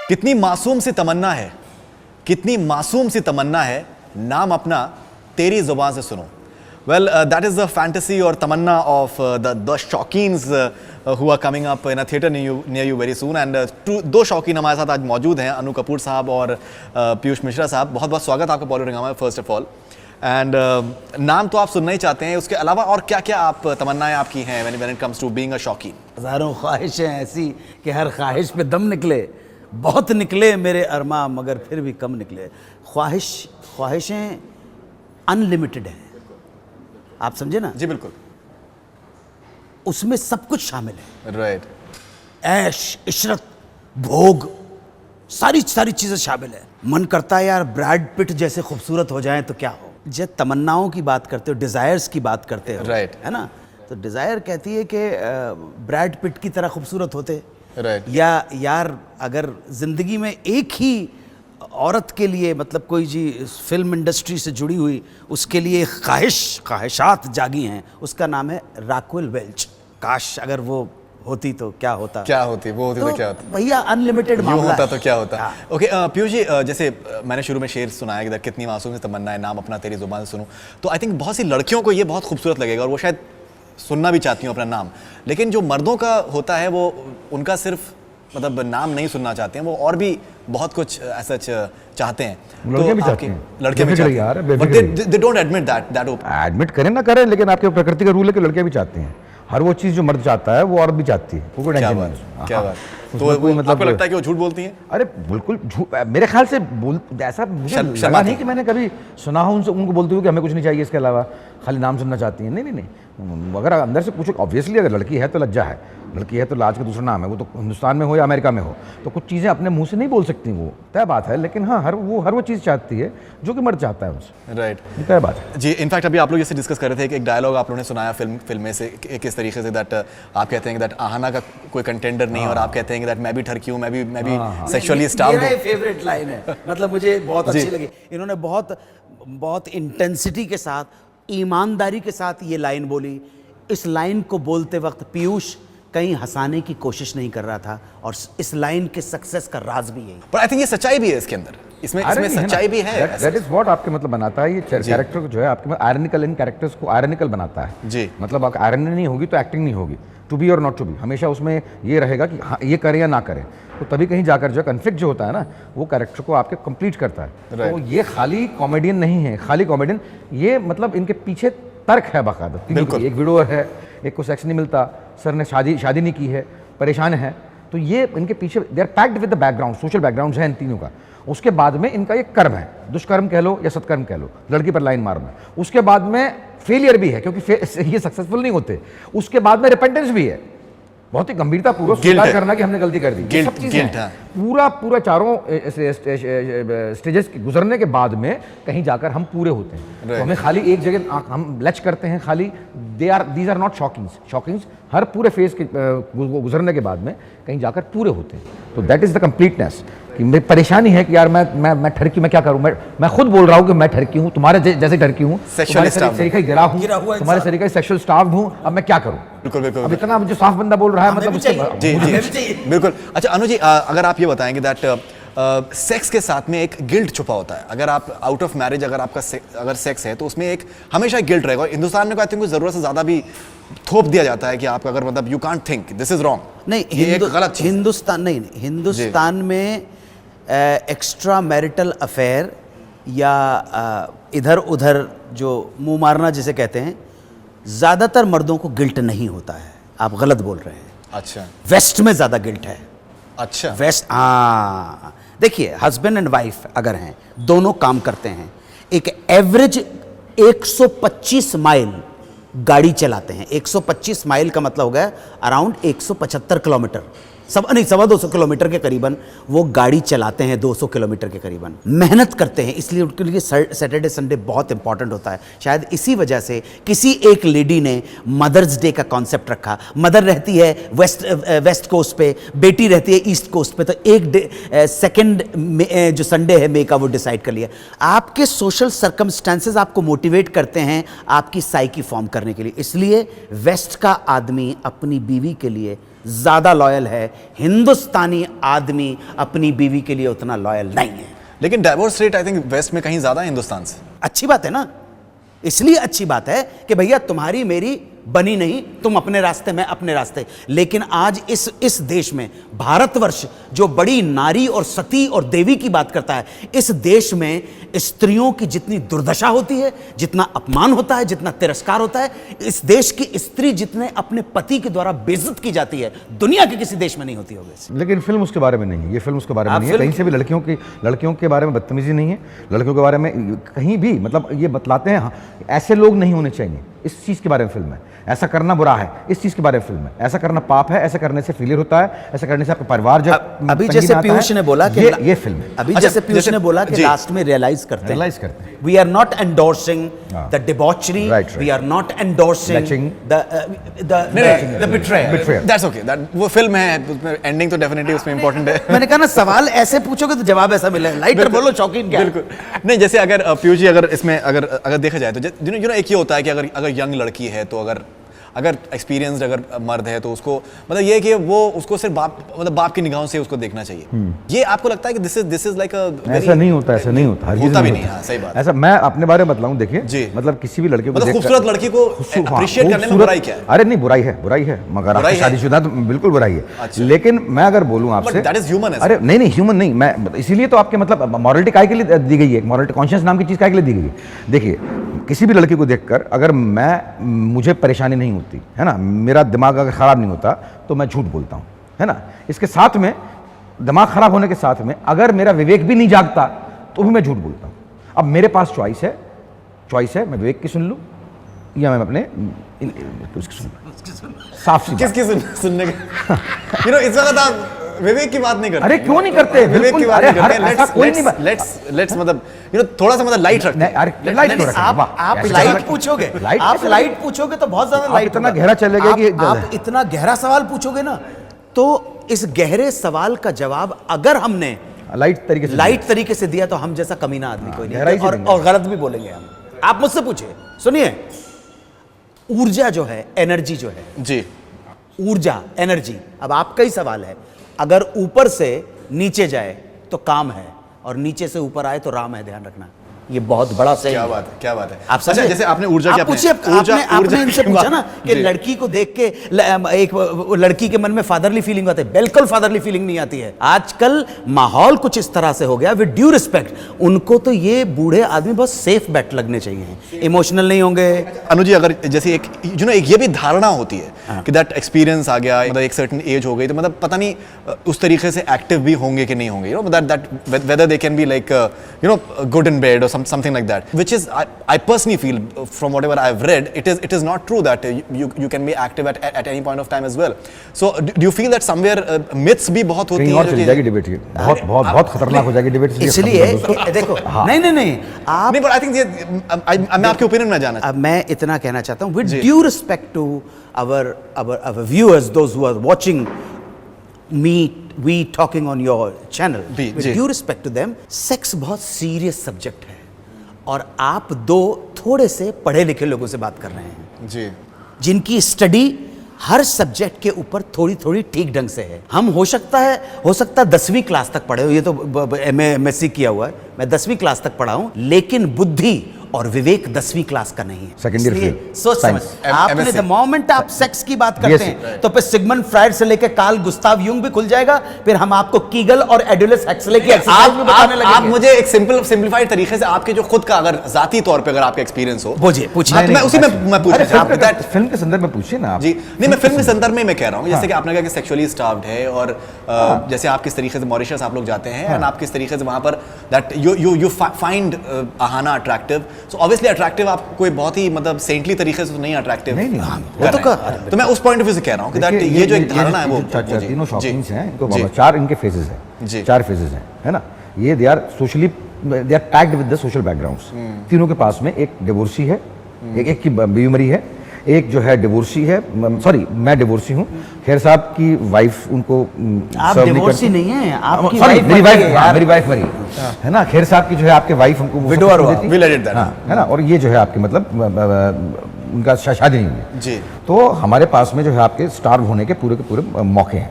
कितनी मासूम सी तमन्ना है, कितनी मासूम सी तमन्ना है, नाम अपना तेरी जुबान से सुनो. Well, that is the fantasy or tamanna of the शौकीन्स who are coming up in a theatre near you very soon. And दो शौकीन हमारे साथ आज मौजूद हैं, अनु कपूर साहब और पीयूष मिश्रा साहब. बहुत बहुत स्वागत आपका बॉलीवुड हंगामा में फर्स्ट ऑफ ऑल. एंड नाम तो आप सुनना ही चाहते हैं, उसके अलावा और क्या क्या आप तमन्नाएं आपकी हैं when it comes to being a शौकीन? हज़ारों ख्वाहिशें ऐसी कि हर ख्वाहिश पे दम निकले, बहुत निकले मेरे अरमा मगर फिर भी कम निकले. ख्वाहिशें अनलिमिटेड हैं, आप समझे ना? जी बिल्कुल. उसमें सब कुछ शामिल है. राइट. ऐश, इशरत, भोग, सारी चीजें शामिल है. मन करता है यार ब्रैड पिट जैसे खूबसूरत हो जाएं तो क्या हो. जब तमन्नाओं की बात करते हो, डिजायर्स की बात करते हो, राइट, है ना, तो डिजायर कहती है कि ब्रैड पिट की तरह खूबसूरत होते. राइट. या यार अगर जिंदगी में एक ही औरत के लिए, मतलब कोई जी फिल्म इंडस्ट्री से जुड़ी हुई, उसके लिए ख्वाहिशात जागी हैं, उसका नाम है राक्वेल वेल्च. काश अगर वो होती तो क्या होता. वो होती तो क्या होता भैया. अनलिमिटेड मामला होता तो क्या होता. हाँ. ओके पीयूष जी, जैसे मैंने शुरू में शेर सुनाया कि कितनी मासूम सी तमन्ना है, नाम अपना तेरी जुबान से सुनूं, तो आई थिंक बहुत सी लड़कियों को ये बहुत खूबसूरत लगेगा और वो शायद सुनना भी चाहती हूँ अपना नाम. लेकिन जो मर्दों का होता है वो उनका सिर्फ मतलब नाम नहीं सुनना चाहते हैं, वो और भी बहुत कुछ ऐसा चाहते हैं. लड़के भी चाहते हैं, लड़के भी चाहते हैं, but they don't admit that admit करें ना करें, लेकिन आपके प्रकृति का रूल है कि लड़के भी चाहते हैं. हर वो चीज जो मर्द चाहता है वो औरत भी चाहती है. कोई टेंशन नहीं. क्या बात. तो मतलब आपको लगता है कि वो झूठ बोलती हैं? अरे बिल्कुल झूठ. मेरे ख्याल से ऐसा मुझे लगा नहीं कि मैंने कभी सुना हो उनको बोलते हुए कि हमें कुछ नहीं चाहिए इसके अलावा, खाली नाम सुनना चाहती हैं. नहीं. अगर अंदर से पूछो, ऑब्वियसली अगर लड़की है तो लज्जा है, लड़की है तो लाज का दूसरा नाम है. वो तो हिंदुस्तान में हो या अमेरिका में हो, तो कुछ चीज़ें अपने मुंह से नहीं बोल सकती, वो तय बात है. लेकिन हाँ, हर वो चीज़ चाहती है जो कि मर्द चाहता है उनसे. राइट. तय बात है जी. इनफैक्ट अभी आप लोग जैसे डिस्कस कर रहे थे कि एक डायलॉग आप लोगों ने सुनाया फिल्म में से किस तरीके से, दैट आप कहते हैं कि दैट आहाना का कोई कंटेंडर नहीं, और आप कहते हैं कि दैट मैं भी ठरकी हूँ, मैं भी सेक्सुअली स्टार्व्ड हूँ. मेरा फेवरेट लाइन है, मतलब मुझे बहुत अच्छी लगी. इन्होंने बहुत इंटेंसिटी के साथ, ईमानदारी के साथ ये लाइन बोली. इस लाइन को बोलते वक्त पीयूष कहीं हंसाने की कोशिश नहीं कर रहा था, और इस लाइन के सक्सेस का राज भी यही. पर आई थिंक ये सच्चाई भी है इसके अंदर, इसमें सच्चाई भी है. दैट इज व्हाट आपके मतलब बनाता है ये कैरेक्टर जो है आपके, आयरनिकल, इन कैरेक्टर्स को आयरनिकल बनाता है जी. मतलब अगर आयरनी नहीं होगी तो एक्टिंग नहीं होगी. टू बी और नॉट टू बी, हमेशा उसमें ये रहेगा कि हाँ ये करें या ना करें. तो तभी कहीं जाकर जो कन्फ्लिक्ट जो होता है ना, वो कैरेक्टर को आपके कंप्लीट करता है. तो ये खाली कॉमेडियन नहीं है, खाली कॉमेडियन, ये मतलब इनके पीछे तर्क है बाकायदा. एक विडोअर है, एक को सेक्स नहीं मिलता, सर ने शादी नहीं की है, परेशान है, तो ये इनके पीछे they are packed with the background, social background है इन तीनों का. उसके बाद में इनका ये कर्म है, दुष्कर्म कह लो या सत्कर्म कह लो, लड़की पर लाइन मारना. उसके बाद में फेलियर भी है क्योंकि ये सक्सेसफुल नहीं होते. उसके बाद में रिपेंटेंस भी है, बहुत ही गंभीरता पूर्वक स्वीकार करना कि हमने गलती कर दी. सब चीजें पूरा चारों स्टेजेस गुजरने के बाद में कहीं जाकर हम पूरे होते हैं. तो हमें खाली एक जगह हम लच करते हैं, खाली दीज आर नॉट शॉकिंग्स. हर पूरे फेज के गुजरने के बाद में कहीं जाकर पूरे होते हैं. तो दैट इज द कंप्लीटनेस. कि मेरी परेशानी है कि यार मैं ठरकी, मैं क्या करूं. मैं खुद बोल रहा हूं कि मैं ठरकी हूं, तुम्हारे जैसे ठरकी हूं, तुम्हारे शरीर गिरा हूं, तुम्हारे शरीर का सेक्सुअल स्टार्व्ड हूं. अब मैं क्या करूं? बिल्कुल. अब इतना जो साफ बंदा बोल रहा है, मतलब उससे जी बिल्कुल. अच्छा अनु जी, अगर आप ये बताएंगे दैट सेक्स के साथ में एक गिल्ट छुपा होता है. अगर आप आउट ऑफ मैरिज अगर आपका अगर सेक्स है तो उसमें एक हमेशा गिल्ट रहेगा. और हिंदुस्तान में आई थिंक जरूरत से ज्यादा भी थोप दिया जाता है कि आप अगर मतलब you can't think this is wrong. नहीं, हिंदुस्तान में एक्स्ट्रा मैरिटल अफेयर या इधर उधर जो मुंह मारना जिसे कहते हैं, ज़्यादातर मर्दों को गिल्ट नहीं होता है. आप गलत बोल रहे हैं. अच्छा. वेस्ट में ज़्यादा गिल्ट है. अच्छा. वेस्ट, हाँ देखिए, हस्बैंड एंड वाइफ अगर हैं, दोनों काम करते हैं, एक एवरेज 125 माइल गाड़ी चलाते हैं. 125 माइल का मतलब हो गया अराउंड 175 किलोमीटर, 250 किलोमीटर के करीबन वो गाड़ी चलाते हैं. 200 किलोमीटर के करीबन मेहनत करते हैं. इसलिए उनके लिए सैटरडे संडे बहुत इंपॉर्टेंट होता है. शायद इसी वजह से किसी एक लेडी ने मदर्स डे का कॉन्सेप्ट रखा. मदर रहती है वेस्ट कोस्ट पे, बेटी रहती है ईस्ट कोस्ट पे, तो एक डे सेकेंड जो संडे है मे का वो डिसाइड कर लिया. आपके सोशल सर्कमस्टेंसेस आपको मोटिवेट करते हैं आपकी साइकी फॉर्म करने के लिए. इसलिए वेस्ट का आदमी अपनी बीवी के लिए ज्यादा लॉयल है। हिंदुस्तानी आदमी अपनी बीवी के लिए उतना लॉयल नहीं है। लेकिन divorce rate I think West में कहीं ज्यादा है हिंदुस्तान से। अच्छी बात है ना, इसलिए अच्छी बात है कि भैया तुम्हारी मेरी बनी नहीं, तुम अपने रास्ते मैं अपने रास्ते। लेकिन आज इस देश में, भारतवर्ष जो बड़ी नारी और सती और देवी की बात करता है, इस देश में स्त्रियों की जितनी दुर्दशा होती है, जितना अपमान होता है, जितना तिरस्कार होता है, इस देश की स्त्री जितने अपने पति के द्वारा बेइज्जत की जाती है, दुनिया के किसी देश में नहीं होती होगी। लेकिन फिल्म उसके बारे में नहीं है, ये फिल्म उसके बारे में आप नहीं है। फिल्म- कहीं से भी लड़कियों के बारे में बदतमीजी नहीं है, लड़कियों के बारे में कहीं भी मतलब ये बतलाते हैं हाँ, ऐसे लोग नहीं होने चाहिए, इस चीज़ के बारे में फिल्म है। ऐसा करना बुरा है, इस चीज़ के बारे में फिल्म है। ऐसा करना पाप है, ऐसा करने से फेलियर होता है, ऐसा करने से आपका परिवार जब अभी तंगी जैसे में आता पीयूष है, ने बोला कि ये फिल्म है। अभी अच्छा, जैसे पीयूष जैसे- ने बोला कि जी। लास्ट में रियलाइज करते रियलाइज करते हैं। वी आर नॉट एंडोर्सिंग हाँ। The debauchery, Right. We are not endorsing Lynching. The betrayal. Betrayal. That's okay, that वो फिल्म है, उसमें एंडिंग तो डेफिनेटली उसमें इंपॉर्टेंट है। मैंने कहा ना, सवाल ऐसे पूछोगे तो जवाब ऐसा मिलेगा। लाइटर बोलो, शौकीन क्या? बिल्कुल नहीं, जैसे अगर पीयूष जी अगर इसमें अगर देखा जाए तो यू नो एक ये होता है कि अगर यंग लड़की है तो अगर एक्सपीरियंस्ड अगर मर्द है तो उसको मतलब ये है कि वो उसको सिर्फ बाप की निगाहों से उसको देखना चाहिए। ये आपको लगता है कि दिस इज लाइक ऐसा नहीं होता, ऐसा नहीं होता, हरगिज़ होता भी होता। नहीं, हाँ, सही बात। ऐसा मैं अपने बारे में बतलाऊं, देखिए जी। मतलब किसी भी लड़के को मतलब देखकर- खूबसूरत लड़की को हाँ, appreciate करने में खूबसूरत- बुराई क्या है? अरे नहीं, बुराई है मगर बुराई आपकी है? शादीशुदा तो बिल्कुल बुराई है। अच्छा। लेकिन मैं अगर बोलूं आपसे, that is human as अरे नहीं ह्यूमन नहीं, मैं इसीलिए तो आपके मतलब मॉरलिटी काय के लिए दी गई है, मॉरलिटी कॉन्शियस नाम की चीज़ काय के लिए दी गई है। देखिए किसी भी लड़की को देखकर अगर मुझे परेशानी नहीं होती है ना, मेरा दिमाग अगर ख़राब नहीं होता तो मैं झूठ बोलता हूँ, है ना। इसके साथ में दिमाग ख़राब होने के साथ में अगर मेरा विवेक भी नहीं जागता तो भी मैं झूठ बोलता हूँ। अब मेरे पास चॉइस है, मैं विवेक की सुन लूँ या मैं अपने उसकी सुन लूँ। साफ सी बात। किसकी सुनने के यू नो इस वक्त आप विवेक की बात नहीं करते। अरे क्यों नहीं करते? विवेक बिल्कुल, की बात अरे नहीं करते। ऐसा कोई नहीं बात- लेट्स मतलब यू नो थोड़ा सा मतलब लाइट रखते हैं। अरे लाइट क्यों रखें? वाह, आप ऐसे लाइट चला- पूछोगे, लाइट आप कैसे लाइट पूछोगे तो बहुत ज्यादा आप लाइट इतना होगा। गहरा चलेगा कि आप इतना गहरा सवाल पूछोगे ना, तो इस गहरे सवाल का जवाब अगर हमने लाइट तरीके से दिया तो हम जैसा कमीना आदमी कोई गहराई नहीं से और, देंगे। और गलत भी बोलेंगे हम। आप मुझसे पूछिए, सुनिए, ऊर्जा जो है, एनर्जी जो है, जी ऊर्जा एनर्जी, अब आपका ही सवाल है, अगर ऊपर से नीचे जाए तो काम है और नीचे से ऊपर आए तो राम है, ध्यान रखना। ये बहुत बड़ा सही क्या है। बात है, क्या बात है। आप अच्छा, समझे? जैसे आपने ऊर्जा की आप पूछिए, आपने इनसे की पूछा बात- ना कि जी। लड़की को देख के एक लड़की के मन में फादरली फीलिंग आती है। बिल्कुल फादरली फीलिंग नहीं आती है। आजकल माहौल कुछ इस तरह से हो गया, विद ड्यू रिस्पेक्ट, उनको तो ये बूढ़े आदमी बस सेफ बेट लगने चाहिए, इमोशनल नहीं होंगे। अनु जी, अगर जैसे एक यू नो एक ये भी धारणा होती है कि दैट एक्सपीरियंस आ गया, मतलब एक सर्टेन एज हो गई तो मतलब पता नहीं उस तरीके से एक्टिव भी होंगे कि नहीं होंगे, you know that whether they can be like you know good in bed और something like that, which is I personally feel from whatever I've read it is not true that you can be active at any point of time as well. So do you feel that somewhere myths भी बहुत होती कहीं हैं और चली जाएगी debate, ये बहुत खतरनाक हो जाएगी डिबेट। इसलिए देखो, नहीं आप, नहीं, but I think मैं आपके ओपिनियन में जाना अब मैं इतना कहना चाहता हूँ, with due respect to our viewers, those who are watching we talking on your channel, जी, with जी। due respect to them, sex बहुत सीरियस सब्जेक्ट है और आप दो थोड़े से पढ़े लिखे लोगों से बात कर रहे हैं जी, जिनकी स्टडी हर सब्जेक्ट के ऊपर थोड़ी थोड़ी ठीक ढंग से है। हम हो सकता है 10वीं क्लास तक पढ़े हो, ये तो MSc किया हुआ है, मैं 10वीं क्लास तक पढ़ा हूं, लेकिन बुद्धि और विवेक 10वीं क्लास का नहीं है। Second year इसलिए field, सोच समझ, science, आपने MSc द मोमेंट आप सेक्स की बात करते हैं तो फिर सिगमंड फ्राइड से लेकर कार्ल गुस्ताव यूंग भी खुल जाएगा, फिर हम आपको कीगल और एडुलस एक्सले की एक्सरसाइज भी बताने आप लगेंगे। मुझे एक सिंपलीफाइड तरीके से आपके जो खुद का अगर जाती तौर पे अगर आपका एक्सपीरियंस हो पूछिए। हाँ, तो मैं उसी में मैं पूछ रहा हूँ that- फिल्म के संदर्भ में पूछिए ना आप। जी नहीं, मैं फिल्म के संदर्भ में मैं कह रहा हूँ, जैसे कि आपने कहा कि सेक्सुअली स्टार्व्ड है और जैसे आप किस तरीके से मॉरिशस आप लोग जाते हैं एंड आप किस तरीके से वहां पर that you find Aahana attractive, so obviously attractive आप कोई बहुत ही मतलब सेंटली तरीके से तो नहीं अट्रैक्टिव नहीं, वो तो तो मैं उस पॉइंट ऑफ व्यू से कह रहा हूँ कि दैट ये जो एक धारणा है वो जी, तीनों जी, शॉपिंग्स हैं, इनको जी। 4 इनके फेजेस जी। हैं, 4 फेजेस हैं, है ना। ये they are tagged with the social backgrounds. तीनों के पास में एक डिवोर्सी है, एक की बीवी मरी है, एक जो है डिवोर्सी है, सॉरी मैं डिवोर्सी हूँ, खैर साहब की वाइफ उनको आप serve नहीं डिवोर्सी करती। नहीं है, आपकी Sorry, वाइफ मेरी मरी वाइफ है यार। मेरी वाइफ मरी है ना, खैर साहब की जो है आपके वाइफ हमको वो सब Widower कुछ हुआ। देती। We'll edit that. हाँ, है ना। और ये जो है आपकी मतलब उनका शादी नहीं हुई है। जी। तो हमारे पास में जो है आपके स्टार्व होने के पूरे मौके हैं,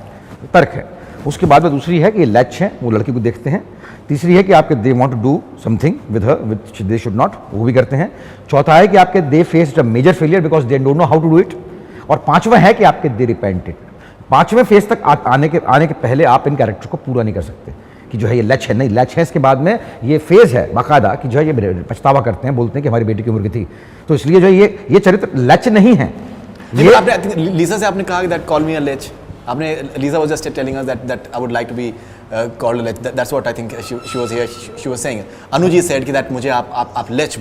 तर्क है। उसके बाद में दूसरी है कि ये लैच है, वो लड़की को देखते हैं। तीसरी है कि आपके they want to do something with her which they should not, वो भी करते हैं। चौथा है कि आपके they faced a major failure because they don't know how to do it. और पांचवा है कि आपके दे रिपेंटेड। पांचवें फेज तक आने के पहले आप इन कैरेक्टर को पूरा नहीं कर सकते कि जो है ये लच है, नहीं लच है। इसके बाद में ये फेज है बाकायदा कि जो है ये पछतावा करते हैं, बोलते हैं कि हमारी बेटी की उम्र की थी। तो इसलिए जो ये चरित्र लच नहीं है। ये आपने लीजा से आपने कहा कि that call me a Lech, आपने Lisa was just telling us that I would like to be called Lech, that's what I think she was here, she was saying. Anu ji said कि दैट मुझे आप Lech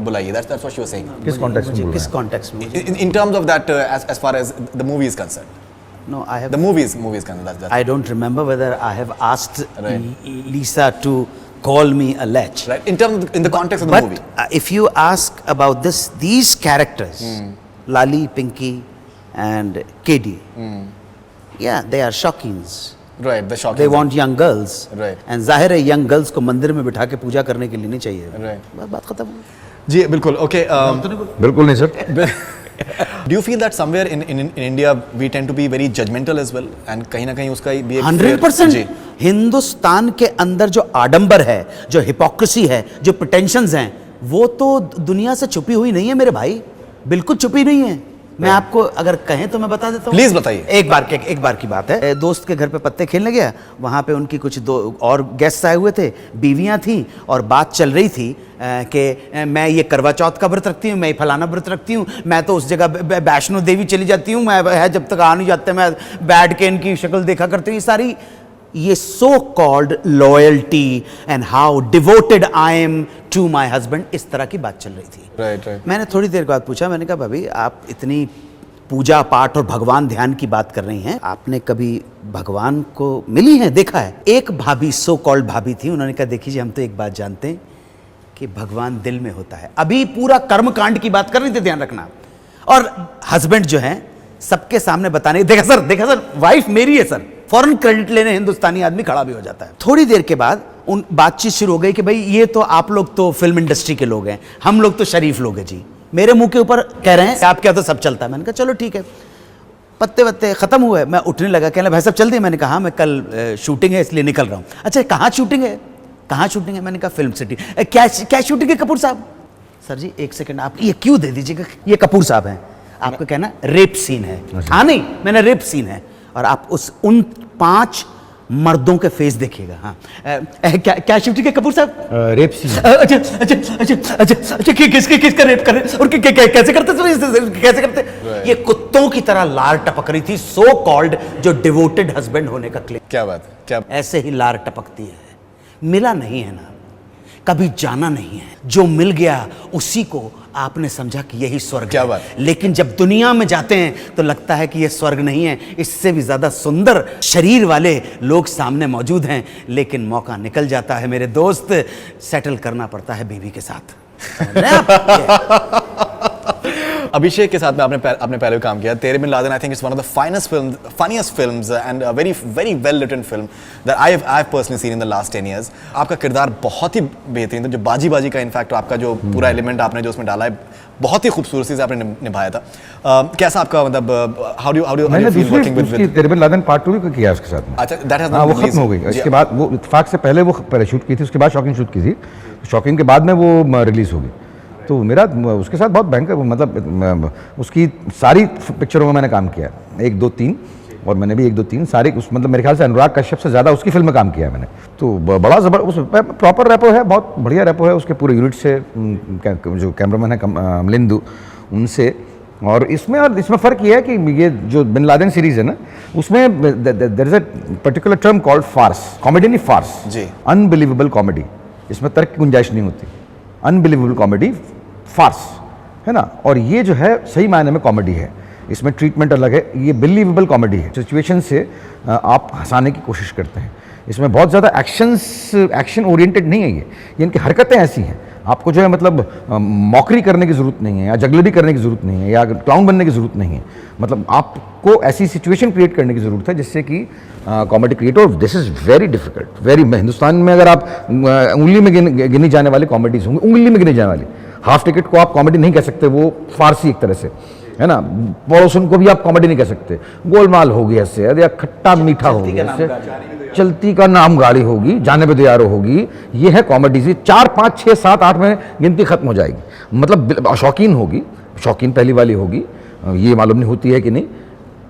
बुलाइए, that's what she was saying. किस context में बोल रहे किस हैं? कॉन्टेक्स्ट में? in terms of that as far as the movie is concerned, No, I have. the movies concerned, that's I don't remember whether I have asked Right. Lisa to call me a lech. right in terms of, in the context of the But movie. if you ask about these characters, Lali, Pinky, and KD, yeah, they are Shawkins. Right, the shocking They want young girls. Right. And जाहिर है young girls को मंदिर में बिठा के पूजा करने के लिए नहीं चाहिए. Right. बस बात खत्म हो गई. जी बिल्कुल ओके। बिल्कुल नहीं sir. Do you feel that somewhere in India we tend to be very judgmental as well, and कहीं ना कहीं उसका भी एक 100%. जी हिंदुस्तान के अंदर जो आडंबर है, जो हिपोक्रेसी है, जो प्रिटेंशंस हैं, वो तो दुनिया से छुपी हुई नहीं है मेरे भाई, बिल्कुल छुपी नहीं है. मैं आपको अगर कहें तो मैं बता देता हूँ. Please बताइए. एक बार की बात है. दोस्त के घर पे पत्ते खेलने गया, वहाँ पे उनकी कुछ दो और गेस्ट आए हुए थे, बीवियाँ थी और बात चल रही थी कि मैं ये करवा चौथ का व्रत रखती हूँ, मैं फलाना व्रत रखती हूँ, मैं तो उस जगह वैष्णो देवी चली जाती हूँ, मैं है जब तक आ नहीं जाते मैं बैठ के इनकी शक्ल देखा करती हूँ. ये सारी ये so called loyalty and how devoted I am to my husband, इस तरह की बात चल रही थी. राइट. मैंने थोड़ी देर बाद पूछा, मैंने कहा भाभी आप इतनी पूजा पाठ और भगवान ध्यान की बात कर रही हैं, आपने कभी भगवान को मिली है, देखा है? एक भाभी सो कॉल्ड भाभी थी, उन्होंने कहा देखिए जी हम तो एक बात जानते हैं कि भगवान दिल में होता है. अभी पूरा कर्म कांड की बात कर रही थी, ध्यान रखना. और हस्बैंड जो है सबके सामने बताने, देखा सर वाइफ मेरी है सर, फौरन क्रेडिट लेने हिंदुस्तानी आदमी खड़ा भी हो जाता है. थोड़ी देर के बाद उन बातचीत शुरू हो गई कि भाई ये तो आप लोग तो फिल्म इंडस्ट्री के लोग हैं, हम लोग तो शरीफ लोग हैं जी. मेरे मुंह के ऊपर कह रहे हैं आप क्या तो सब चलता है. मैंने कहा चलो ठीक है. पत्ते वत्ते खत्म हुए, मैं उठने लगा, कहने भाई साहब चल दिए. मैंने कहा हाँ मैं कल शूटिंग है इसलिए निकल रहा हूँ. अच्छा कहाँ शूटिंग है? मैंने कहा फिल्म सिटी. क्या शूटिंग है कपूर साहब? सर जी एक सेकंड आप ये क्यों दे दीजिएगा, ये कपूर साहब हैं, आपको कहना रेप सीन है. हाँ नहीं मैंने रेप सीन है, और आप उन 5 मर्दों के फेस देखिएगा. हाँ क्या शूटिंग है कपूर साहब? Rape scene. अच्छा किसका रेप कर रहे और कैसे करते? ये कुत्तों की तरह लार टपक रही थी, सो कॉल्ड जो डिवोटेड हस्बैंड होने का क्लेम. क्या बात है, क्या ऐसे ही लार टपकती है. मिला नहीं है ना, कभी जाना नहीं है, जो मिल गया उसी को आपने समझा कि यही स्वर्ग क्या है. बात. लेकिन जब दुनिया में जाते हैं तो लगता है कि यह स्वर्ग नहीं है, इससे भी ज्यादा सुंदर शरीर वाले लोग सामने मौजूद हैं. लेकिन मौका निकल जाता है मेरे दोस्त, सेटल करना पड़ता है बीवी के साथ. अभिषेक के साथ में आपने पहले भी काम किया. Tere Bin Laden I think it's one of the funniest films and a very well written film that I've personally seen in the last 10 years. आपका किरदार बहुत ही बेहतरीन था, जो बाजी का इनफैक्ट आपका जो पूरा एलिमेंट आपने जो उसमें डाला है बहुत ही खूबसूरती से आपने निभाया था. कैसा आपका मतलब how do you feel working with तेरे बिन लादेन पार्ट 2 भी किया उसके साथ में. अच्छा दैट हैज हाँ वो खत्म हो गई. इसके बाद वो इत्तेफाक से पहले वो शूट की थी, उसके बाद शॉकिंग शूट की थी. शॉकिंग के बाद में वो रिलीज होगी. तो मेरा उसके साथ बहुत भयंकर, मतलब उसकी सारी पिक्चरों में मैंने काम किया, 1, 2, 3, और मैंने भी 1, 2, 3 सारी मतलब मेरे ख्याल से अनुराग कश्यप से ज़्यादा उसकी फिल्म में काम किया मैंने. तो बड़ा ज़बरदस्त प्रॉपर रैपो है, बहुत बढ़िया रैपो है उसके पूरे यूनिट से, जो कैमरामैन है अमलिंदु उनसे. और इसमें फ़र्क ये है कि ये जो बिन लादेन सीरीज़ है ना, उसमें there is a particular term called farce, comedy नहीं फार्स जी, अनबिलीवेबल कॉमेडी. इसमें तर्क की गुंजाइश नहीं होती. अनबिलीवेबल कॉमेडी फार्स है ना. और ये जो है सही मायने में कॉमेडी है, इसमें ट्रीटमेंट अलग है. ये बिलीवेबल कॉमेडी है, सिचुएशन से आप हंसाने की कोशिश करते हैं. इसमें बहुत ज़्यादा एक्शन ओरिएंटेड नहीं है. ये इनकी हरकतें ऐसी हैं, आपको जो है मतलब मॉकरी करने की ज़रूरत नहीं है, या जगलरी करने की ज़रूरत नहीं है, या क्लाउन बनने की ज़रूरत नहीं है. मतलब आपको ऐसी सिचुएशन क्रिएट करने की ज़रूरत है जिससे कि कॉमेडी क्रिएट. और this is very difficult, very. Hindustan में अगर आप उंगली में गिनी जाने वाली कॉमेडीज़ होंगी, उंगली में गिनी जाने वाली, हाफ टिकट को आप कॉमेडी नहीं कह सकते, वो फारसी एक तरह से है ना। पड़ोसन को भी आप कॉमेडी नहीं कह सकते। गोलमाल होगी ऐसे, या खट्टा मीठा होगी ऐसे, चलती का नाम गाड़ी होगी, जाने पे तैयार होगी, ये है कॉमेडी सी। 4 5 6 7 8 में गिनती खत्म हो जाएगी। मतलब शौकीन होगी, शौकीन पहली वाली होगी, ये मालूम नहीं होती है कि नहीं।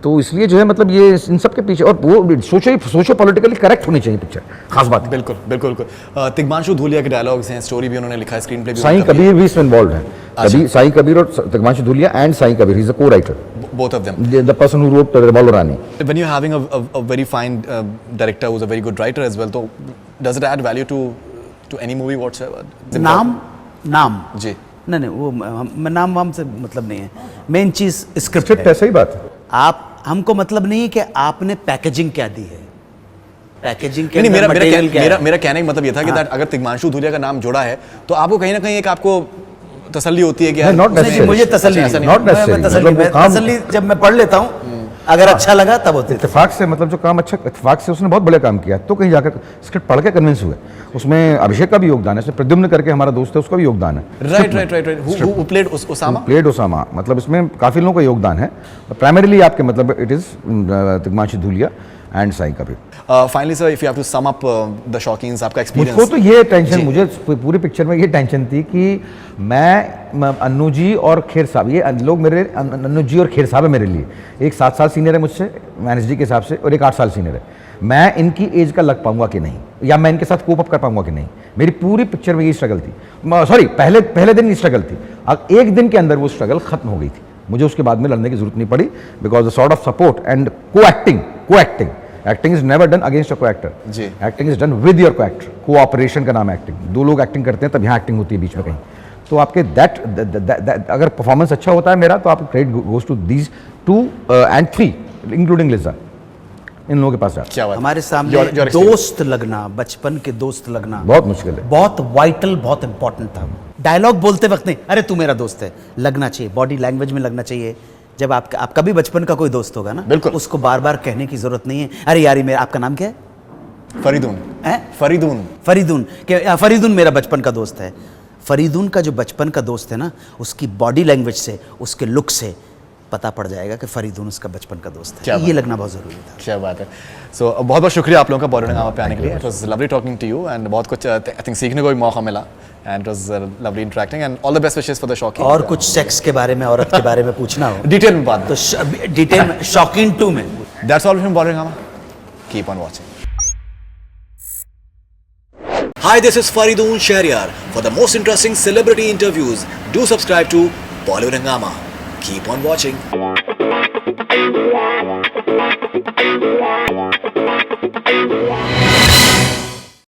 तो इसलिए जो है मतलब ये इन सब के पीछे, और वो सोशो पॉलिटिकली करेक्ट होनी चाहिए पिक्चर, खास बात है। बिल्कुल बिल्कुल बिल्कुल। तिग्मांशु धूलिया के डायलॉग्स हैं, स्टोरी भी उन्होंने लिखा है, स्क्रीन प्ले भी साईं कबीर भी इसमें इन्वॉल्व है। कभी साईं कबीर और Tigmanshu Dhulia and Sai Kabir, he is a co-writer, both of them. the person who wrote Revolver Rani. When you're having a very fine director who's a very good writer as well, so does it add value to any movie whatsoever? नाम जी नहीं वो नाम वाम से मतलब नहीं है, main चीज स्क्रिप्ट है, सही बात है। आप हमको मतलब नहीं है कि आपने पैकेजिंग क्या दी है, पैकेजिंग के नहीं, अंदर मटेरियल क्या है। मेरा कहने का मतलब ये था कि that अगर तिग्मांशु धूलिया का नाम जुड़ा है तो आपको कहीं ना कहीं एक आपको तसल्ली होती है कि यार Not नहीं, necessary. मुझे तसल्ली ऐसा नहीं, नहीं, not necessary. मतलब वो काम- तसल्ली जब मैं पढ़ लेता हूँ, अगर अच्छा लगा तब होती है। इत्तेफाक से मतलब जो काम अच्छा, इत्तेफाक से उसने बहुत बड़े काम किया, तो कहीं जाकर स्क्रिप्ट पढ़ के कन्विंस हुए। उसमें अभिषेक का भी योगदान है, इसमें प्रद्युम्न करके हमारा दोस्त है, उसका भी योगदान है। Right who played Osama? Played Osama, मतलब इसमें काफी लोगों का योगदान है। प्राइमरीली आपके मतलब it is Tigmanshu Dhulia and Sai Kabir. Finally sir, if you have to sum up the Shaukeens, आपका एक्सपीरियंस। मुझको तो ये टेंशन, मुझे पूरी पिक्चर में ये टेंशन थी कि मैं अन्नू जी और खेर साहब, ये लोग मेरे, अन्नू जी और खेर साहब है मेरे लिए, एक 7 साल सीनियर है मुझसे मैनेजरी के हिसाब से, और एक 8 साल सीनियर है। मैं इनकी एज का लग पाऊंगा कि नहीं, या मैं इनके साथ कोप अप कर पाऊंगा कि नहीं। मेरी पूरी पिक्चर में ये स्ट्रगल थी, सॉरी पहले दिन ये स्ट्रगल थी। अब एक दिन के अंदर वो स्ट्रगल खत्म हो गई थी, मुझे उसके बाद में लड़ने की जरूरत नहीं पड़ी, because the sort of support and co-acting acting is never done against a co-actor, जी। Acting is done with your co-actor. Cooperation का नाम है एक्टिंग, 2 लोग एक्टिंग करते हैं तब यहाँ एक्टिंग होती है बीच में कहीं। तो आपके अगर परफॉर्मेंस अच्छा होता है मेरा, तो आप credit goes to these 2 and 3 including Lisa, इन लोगों के पास जाते। क्या बात है? हमारे सामने Your experience. दोस्त लगना, बचपन के दोस्त लगना बहुत मुश्किल है। बहुत वाइटल, बहुत इंपॉर्टेंट था। डायलॉग बोलते वक्त नहीं, अरे तू मेरा दोस्त है, लगना चाहिए, बॉडी लैंग्वेज में लगना चाहिए। जब आपका भी बचपन का कोई दोस्त होगा ना, बिल्कुल। उसको बार बार कहने की जरूरत नहीं है, अरे यार मेरा, आपका नाम क्या है? फरीदून। हैं? फरीदून फरीदून मेरा बचपन का दोस्त है। फरीदून का जो बचपन का दोस्त है ना, उसकी बॉडी लैंग्वेज से, उसके लुक से पता पड़ जाएगा कि फरीदून उसका बचपन का दोस्त क्या है। बात ये लगना बहुत जरूरी था। क्या बात है। सो बहुत बहुत शुक्रिया आप लोगों का बॉलीवुड पे आने के लिए। It was lovely talking to you and बहुत कुछ आई थिंक सीखने को भी मौका मिला and it was lovely interacting and all the best wishes for the Shaukeen. और कुछ सेक्स के बारे में, औरत के बारे में पूछना हो डिटेल में बात। तो डिटेल में शौकीन 2 में। That's all from Bollywood. Keep on watching. Hi, this is Faridoon Shahryar. For the most interesting celebrity interviews, do subscribe to Bollywood Hungama. Keep on watching.